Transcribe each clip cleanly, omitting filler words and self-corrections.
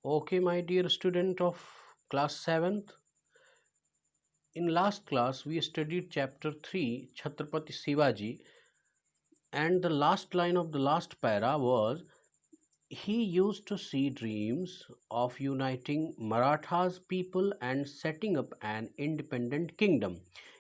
Okay, my dear student of class 7th, in last class we studied chapter 3, Chhatrapati Shivaji, and the last line of the last para was he used to see dreams of uniting Marathas people and setting up an independent kingdom.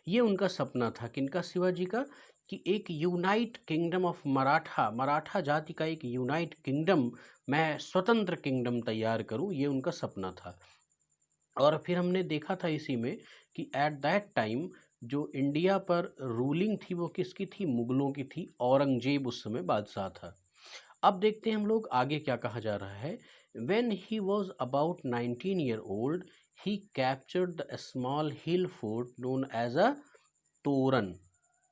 ये उनका सपना था किनका, शिवाजी का, कि एक unite kingdom of Maratha जाति का एक यूनाइट किंगडम, मैं स्वतंत्र किंगडम तैयार करूं, ये उनका सपना था। और फिर हमने देखा था इसी में कि एट दैट टाइम जो इंडिया पर रूलिंग थी वो किसकी थी, मुगलों की थी। औरंगजेब उस समय बादशाह था। अब देखते हैं हम लोग आगे क्या कहा जा रहा है। When he was about 19 year old he captured the small hill fort known as a Torna.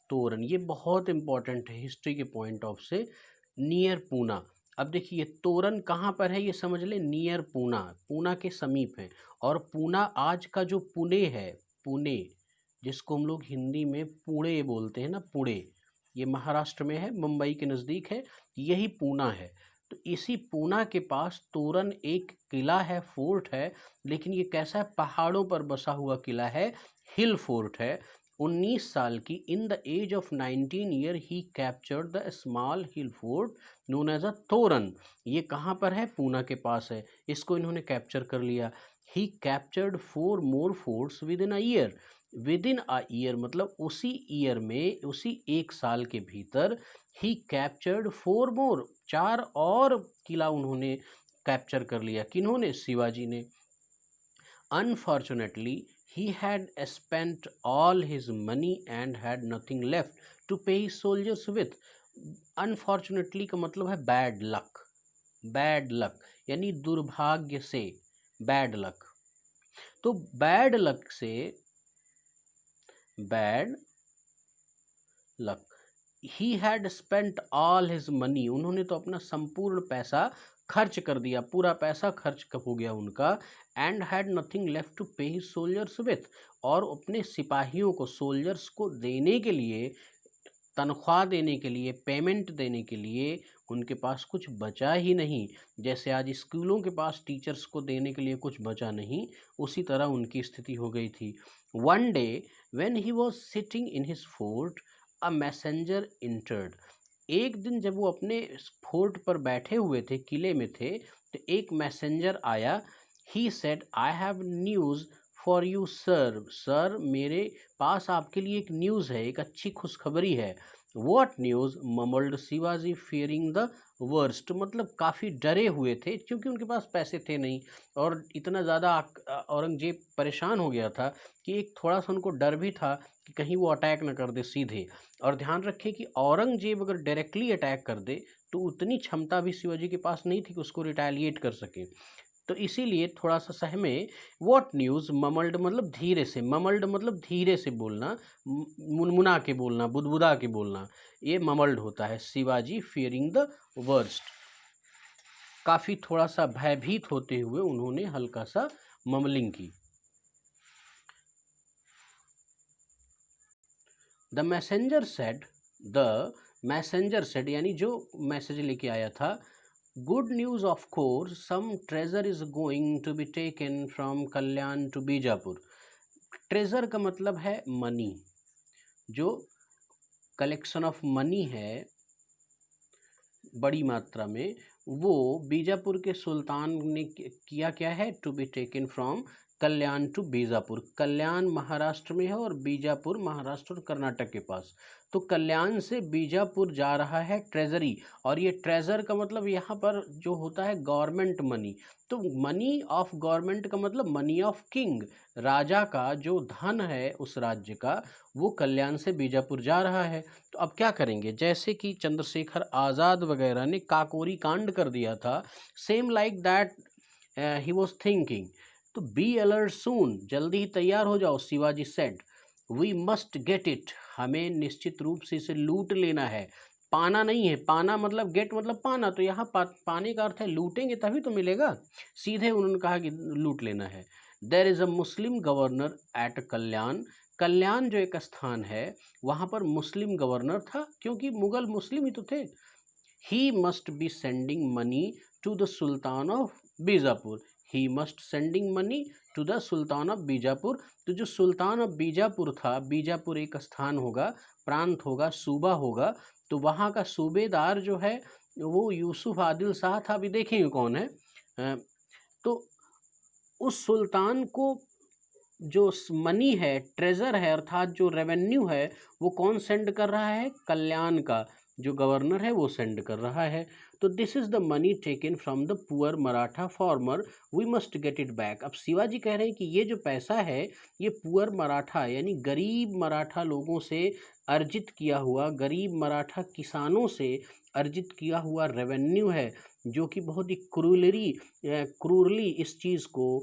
Torna ये बहुत इंपॉर्टेंट है हिस्ट्री के पॉइंट ऑफ से, नियर पूना। अब देखिए तोरन कहाँ पर है, ये समझ ले, नियर पूना, पूना के समीप है। और पूना आज का जो पुणे है, पुणे जिसको हम लोग हिंदी में पुणे बोलते हैं ना, पुणे, ये महाराष्ट्र में है, मुंबई के नज़दीक है, यही पूना है। तो इसी पूना के पास तोरन एक किला है, फोर्ट है, लेकिन ये कैसा है, पहाड़ों पर बसा हुआ किला है, हिल फोर्ट है। 19 साल की, in the age of 19 year he captured the small hill fort known as a Torna. ये कहाँ पर है, पूना के पास है, इसको इन्होंने कैप्चर कर लिया। He captured 4 more forts within a year. Within a year मतलब उसी ईयर में, उसी एक साल के भीतर ही कैप्चर्ड 4 मोर, 4 और किला उन्होंने कैप्चर कर लिया। किन्होंने, शिवाजी ने। Unfortunately, he had spent all his money and had nothing left to pay his soldiers with. Unfortunately का मतलब है बैड लक, बैड लक यानी दुर्भाग्य से, बैड लक। तो बैड लक से, bad luck, he had spent all his money, उन्होंने तो अपना संपूर्ण पैसा खर्च कर दिया, पूरा पैसा खर्च हो गया उनका। And had nothing left to pay his soldiers with, और अपने सिपाहियों को, सोल्जर्स को देने के लिए, तनख्वाह देने के लिए, पेमेंट देने के लिए उनके पास कुछ बचा ही नहीं। जैसे आज स्कूलों के पास टीचर्स को देने के लिए कुछ बचा नहीं, उसी तरह उनकी स्थिति हो गई थी। One day when he was sitting in his fort a messenger entered. एक दिन जब वो अपने फोर्ट पर बैठे हुए थे, किले में थे, तो एक मैसेंजर आया। He said I have news for you sir, sir मेरे पास आपके लिए एक न्यूज़ है, एक अच्छी खुशखबरी है। व्हाट न्यूज़, ममल्ड शिवाजी फियरिंग द वर्स्ट, मतलब काफ़ी डरे हुए थे क्योंकि उनके पास पैसे थे नहीं, और इतना ज़्यादा औरंगजेब परेशान हो गया था कि एक थोड़ा सा उनको डर भी था कि कहीं वो अटैक न कर दे सीधे। और ध्यान रखें कि औरंगजेब अगर डायरेक्टली अटैक कर दे तो उतनी क्षमता भी शिवाजी के पास नहीं थी कि उसको रिटेलिएट कर सके, तो इसीलिए थोड़ा सा सहमे। व्हाट न्यूज़, ममल्ड मतलब धीरे से, ममल्ड मतलब धीरे से बोलना, मुनमुना के बोलना, बुदबुदा के बोलना, ये ममल्ड होता है। शिवाजी फियरिंग द वर्स्ट, काफ़ी थोड़ा सा भयभीत होते हुए उन्होंने हल्का सा ममलिंग की। The messenger said, the messenger said यानी जो मैसेज लेके आया था, good news of course, some treasure is going to be taken from Kalyan to Bijapur. Treasure का मतलब है मनी, जो कलेक्शन ऑफ मनी है बड़ी मात्रा में, वो बीजापुर के सुल्तान ने किया, क्या है, to be taken from Kalyan to Bijapur. Kalyan Maharashtra में है और बीजापुर महाराष्ट्र और कर्नाटक के पास। तो कल्याण से बीजापुर जा रहा है ट्रेजरी, और ये ट्रेजर का मतलब यहाँ पर जो होता है गवर्नमेंट मनी। तो मनी ऑफ गवर्नमेंट का मतलब मनी ऑफ किंग, राजा का जो धन है उस राज्य का, वो कल्याण से बीजापुर जा रहा है। तो अब क्या करेंगे, जैसे कि चंद्रशेखर आज़ाद वगैरह ने काकोरी कांड कर दिया था, same like that he was thinking. तो बी अलर्ट सून, जल्दी ही तैयार हो जाओ, Shivaji said. We must get it, हमें निश्चित रूप से इसे लूट लेना है। पाना नहीं है, पाना मतलब गेट मतलब पाना, तो यहाँ पाने का अर्थ है लूटेंगे तभी तो मिलेगा। सीधे उन्होंने कहा कि लूट लेना है। There is a Muslim governor at Kalyan, Kalyan जो एक स्थान है वहाँ पर मुस्लिम गवर्नर था, क्योंकि मुगल मुस्लिम ही तो थे। He must be sending money to the sultan of Bijapur, he must sending money to the sultan of Bijapur. तो जो सुल्तान ऑफ बीजापुर था, बीजापुर एक स्थान होगा, प्रांत होगा, सूबा होगा, तो वहाँ का सूबेदार जो है वो यूसुफ आदिल शाह था। अभी देखेंगे कौन है। तो उस सुल्तान को जो मनी है, ट्रेजर है, अर्थात जो रेवेन्यू है, वो कौन सेंड कर रहा है? कल्याण का जो गवर्नर है वो सेंड कर रहा है। तो this is the money taken from the poor Maratha farmer, we must get it back. अब शिवाजी कह रहे हैं कि ये जो पैसा है ये पुअर मराठा यानी गरीब मराठा लोगों से अर्जित किया हुआ, गरीब मराठा किसानों से अर्जित किया हुआ रेवेन्यू है, जो कि बहुत ही क्रूरली इस चीज़ को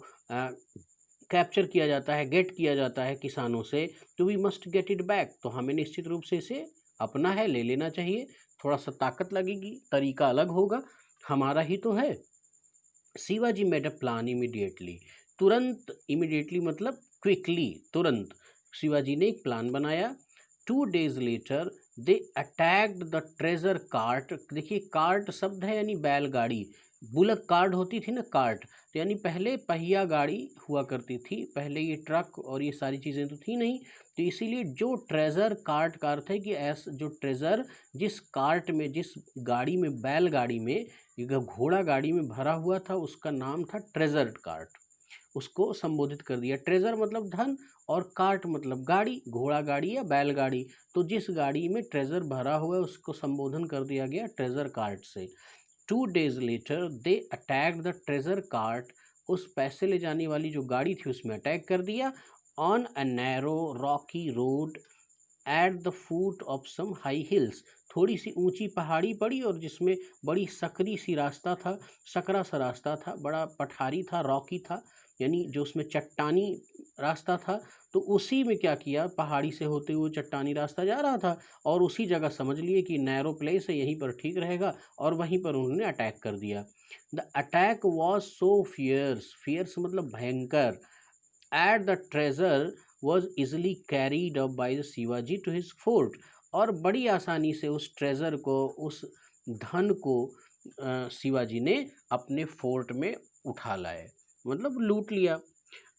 कैप्चर किया जाता है, गेट किया जाता है किसानों से। तो we must get it back, तो हमें निश्चित रूप से इसे अपना है, ले लेना चाहिए। थोड़ा सा ताकत लगेगी, तरीका अलग होगा, हमारा ही तो है। Shivaji made a plan immediately, तुरंत, इमीडिएटली मतलब क्विकली, तुरंत शिवाजी ने एक प्लान बनाया। 2 days later they attacked the treasure cart. देखिए कार्ट शब्द है यानी बैलगाड़ी, बुलक कार्ट होती थी ना, कार्ट, तो यानी पहले पहिया गाड़ी हुआ करती थी, पहले ये ट्रक और ये सारी चीज़ें तो थी नहीं, तो इसीलिए जो ट्रेजर कार्ट का अर्थ है कि ऐसा जो ट्रेजर जिस कार्ट में, जिस गाड़ी में, बैलगाड़ी में, घोड़ा गाड़ी में भरा हुआ था, उसका नाम था ट्रेजर कार्ट, उसको संबोधित कर दिया। ट्रेजर मतलब धन और कार्ट मतलब गाड़ी, घोड़ा गाड़ी या बैलगाड़ी, तो जिस गाड़ी में ट्रेजर भरा हुआ है उसको संबोधन कर दिया गया ट्रेजर कार्ट से। 2 days later they attack the treasure cart, उस पैसे ले जाने वाली जो गाड़ी थी उसमें अटैक कर दिया। On a narrow rocky road at the foot of some high hills, थोड़ी सी ऊंची पहाड़ी पड़ी और जिसमें बड़ी सकरी सी रास्ता था, सकरा सा रास्ता था, बड़ा पठारी था, रॉकी था, यानी जो उसमें चट्टानी रास्ता था। तो उसी में क्या किया, पहाड़ी से होते हुए चट्टानी रास्ता जा रहा था और उसी जगह समझ लिए कि नैरो प्लेस है, यहीं पर ठीक रहेगा, और वहीं पर उन्होंने अटैक कर दिया। The attack was so fierce, fierce मतलब भयंकर, at the treasure was easily carried up by the Shivaji to his fort, और बड़ी आसानी से उस ट्रेजर को, उस धन को शिवाजी ने अपने फोर्ट में उठा लाए, मतलब लूट लिया।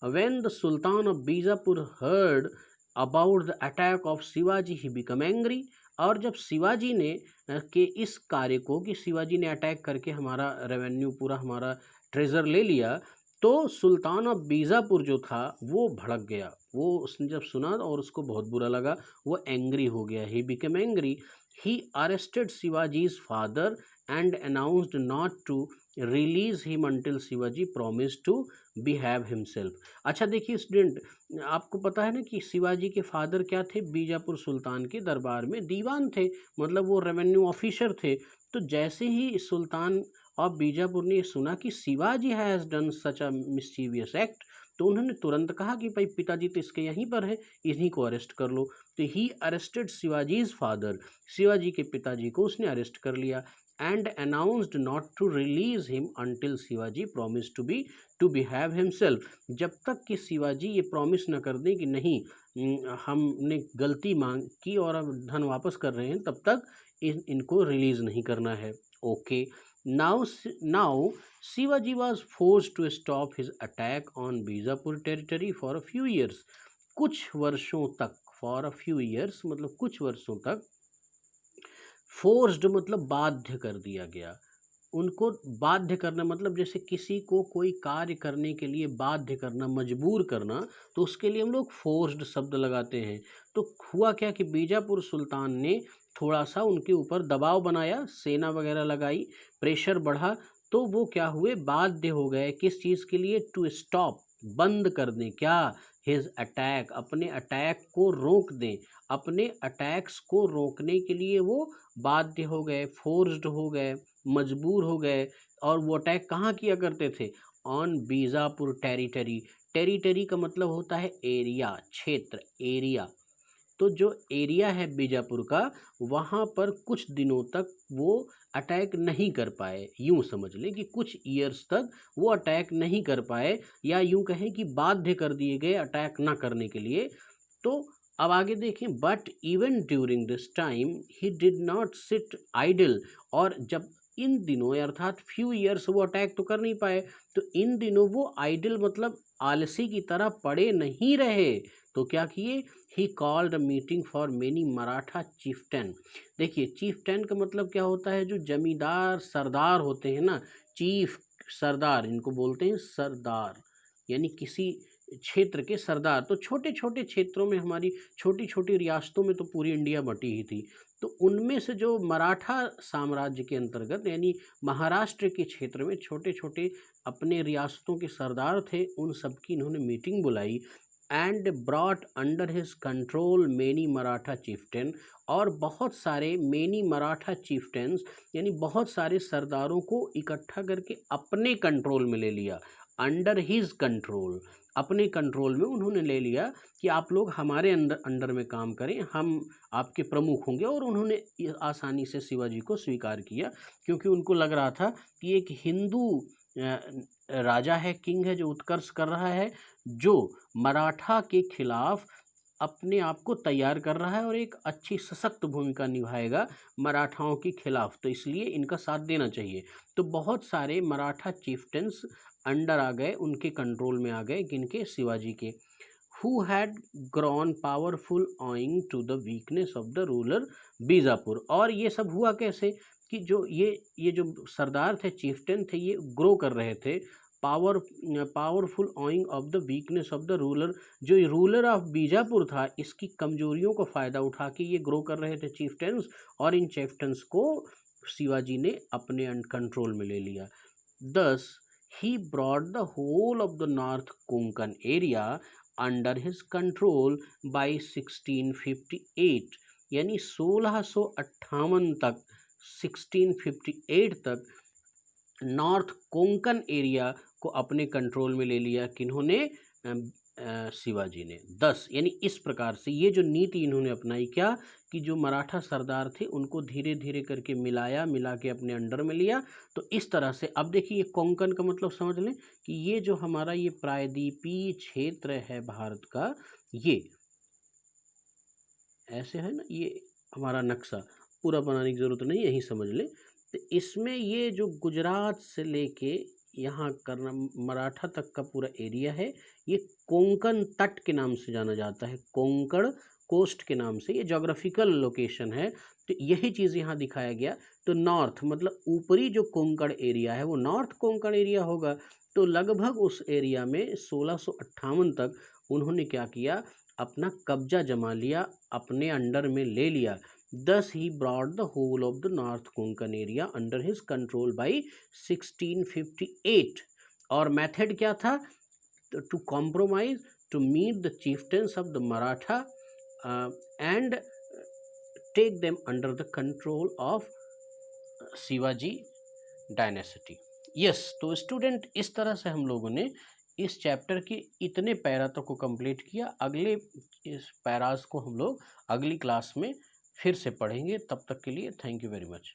When the Sultan of Bijapur heard about the attack of Shivaji, he became angry, और जब शिवाजी ने के इस कार्य को, कि शिवाजी ने अटैक करके हमारा रेवेन्यू, पूरा हमारा ट्रेजर ले लिया, तो सुल्तान ऑफ बीजापुर जो था वो भड़क गया। वो उसने जब सुना और उसको बहुत बुरा लगा, वो एंग्री हो गया। He became angry, he arrested Shivaji's father and announced not to release him until Shivaji promise to behave himself. अच्छा देखिए स्टूडेंट, आपको पता है ना कि शिवाजी के फादर क्या थे? बीजापुर सुल्तान के दरबार में दीवान थे, मतलब वो रेवेन्यू ऑफिसर थे। तो जैसे ही सुल्तान ऑफ बीजापुर ने सुना कि Shivaji has done such a mischievous act, तो उन्होंने तुरंत कहा कि भाई पिताजी तो इसके यहीं पर है, इन्हीं को अरेस्ट कर लो। तो he arrested Shivaji's father, Shivaji के पिताजी को उसने अरेस्ट कर लिया। And announced not to release him until Shivaji promise to behave himself, जब तक कि शिवाजी ये प्रॉमिस न कर दें कि नहीं हमने गलती मांग की और अब धन वापस कर रहे हैं, तब तक इनको रिलीज नहीं करना है। Okay, now Shivaji was forced to stop his attack on Bijapur territory for a few years, कुछ वर्षों तक, for a few years मतलब कुछ वर्षों तक, फोर्स्ड मतलब बाध्य कर दिया गया। उनको बाध्य करना मतलब जैसे किसी को कोई कार्य करने के लिए बाध्य करना, मजबूर करना, तो उसके लिए हम लोग फोर्स्ड शब्द लगाते हैं। तो हुआ क्या कि बीजापुर सुल्तान ने थोड़ा सा उनके ऊपर दबाव बनाया, सेना वगैरह लगाई, प्रेशर बढ़ा, तो वो क्या हुए, बाध्य हो गए किस चीज़ के लिए? टू स्टॉप, बंद कर दें, क्या? हिज अटैक, अपने अटैक को रोक दें। अपने अटैक्स को रोकने के लिए वो बाध्य हो गए, फोर्स्ड हो गए, मजबूर हो गए। और वो अटैक कहाँ किया करते थे? On Bijapur territory. टेरिटरी का मतलब होता है एरिया, क्षेत्र, एरिया। तो जो एरिया है बीजापुर का, वहाँ पर कुछ दिनों तक वो अटैक नहीं कर पाए। यूँ समझ लें कि कुछ ईयर्स तक वो अटैक नहीं कर पाए, या यूँ कहें कि बाध्य कर दिए गए अटैक ना करने के लिए। तो अब आगे देखें, but even during this time he did not sit idle, और जब इन दिनों अर्थात फ्यू ईयर्स वो अटैक तो कर नहीं पाए, तो इन दिनों वो आइडल मतलब आलसी की तरह पड़े नहीं रहे, तो क्या किए, he called a meeting for many Maratha chieftain. देखिए चीफ्टन का मतलब क्या होता है, जो जमींदार सरदार होते हैं ना, चीफ सरदार, इनको बोलते हैं सरदार, यानी किसी क्षेत्र के सरदार। तो छोटे छोटे क्षेत्रों में, हमारी छोटी छोटी रियासतों में तो पूरी इंडिया बटी ही थी, तो उनमें से जो मराठा साम्राज्य के अंतर्गत यानी महाराष्ट्र के क्षेत्र में छोटे छोटे अपने रियासतों के सरदार थे, उन सब की इन्होंने मीटिंग बुलाई। And brought under his control many Maratha chieftain, और बहुत सारे मेनी मराठा चीफ्टन्स यानी बहुत सारे सरदारों को इकट्ठा करके अपने कंट्रोल में ले लिया। अंडर हिज कंट्रोल, अपने कंट्रोल में उन्होंने ले लिया कि आप लोग हमारे अंडर में काम करें, हम आपके प्रमुख होंगे। और उन्होंने आसानी से शिवाजी को स्वीकार किया, क्योंकि उनको लग रहा था कि एक हिंदू राजा है, किंग है, जो उत्कर्ष कर रहा है, जो मराठा के खिलाफ अपने आप को तैयार कर रहा है और एक अच्छी सशक्त भूमिका निभाएगा मराठाओं के खिलाफ, तो इसलिए इनका साथ देना चाहिए। तो बहुत सारे मराठा चीफ्टन्स अंडर आ गए, उनके कंट्रोल में आ गए, किनके, शिवाजी के। who had grown powerful owing to the weakness of the ruler Bijapur. और ये सब हुआ कैसे कि जो ये जो सरदार थे, चीफ्टन थे, ये ग्रो कर रहे थे, powerful ऑइंग of the weakness of the ruler, जो रूलर ऑफ बीजापुर था, इसकी कमजोरियों को फायदा उठा के ये ग्रो कर रहे थे चीफ्टन्स, और इन चीफ्टन्स को शिवाजी ने अपने कंट्रोल में ले लिया। दस he brought the whole of the North Konkan area under his control by 1658, यानी 1658 तक, 1658 तक नॉर्थ कोंकण एरिया को अपने कंट्रोल में ले लिया, किन्होंने, शिवाजी ने। 10 यानी इस प्रकार से ये जो नीति इन्होंने अपनाई, क्या कि जो मराठा सरदार थे उनको धीरे धीरे करके मिला के अपने अंडर में लिया। तो इस तरह से अब देखिए, कोंकण का मतलब समझ लें कि ये जो हमारा ये प्रायद्वीपीय क्षेत्र है भारत का, ये ऐसे है ना, ये हमारा नक्शा पूरा बनाने की जरूरत नहीं, यही समझ लें। तो इसमें ये जो गुजरात से लेके यहाँ करना मराठा तक का पूरा एरिया है, ये कोंकण तट के नाम से जाना जाता है, कोंकण कोस्ट के नाम से, ये जोग्राफिकल लोकेशन है। तो यही चीज़ यहाँ दिखाया गया। तो नॉर्थ मतलब ऊपरी जो कोंकण एरिया है वो नॉर्थ कोंकण एरिया होगा। तो लगभग उस एरिया में 1658 तक उन्होंने क्या किया, अपना कब्जा जमा लिया, अपने अंडर में ले लिया। Thus he brought the whole of the North Konkan area under his control by 1658। और मेथड क्या था, to compromise, to meet the chieftains of the Maratha and take them under the control of Shivaji dynasty. Yes, तो student इस तरह से हम लोगों ने इस चैप्टर के इतने पैरा तक को कंप्लीट किया। अगले इस पैराज को हम लोग अगली क्लास में फिर से पढ़ेंगे। तब तक के लिए थैंक यू वेरी मच।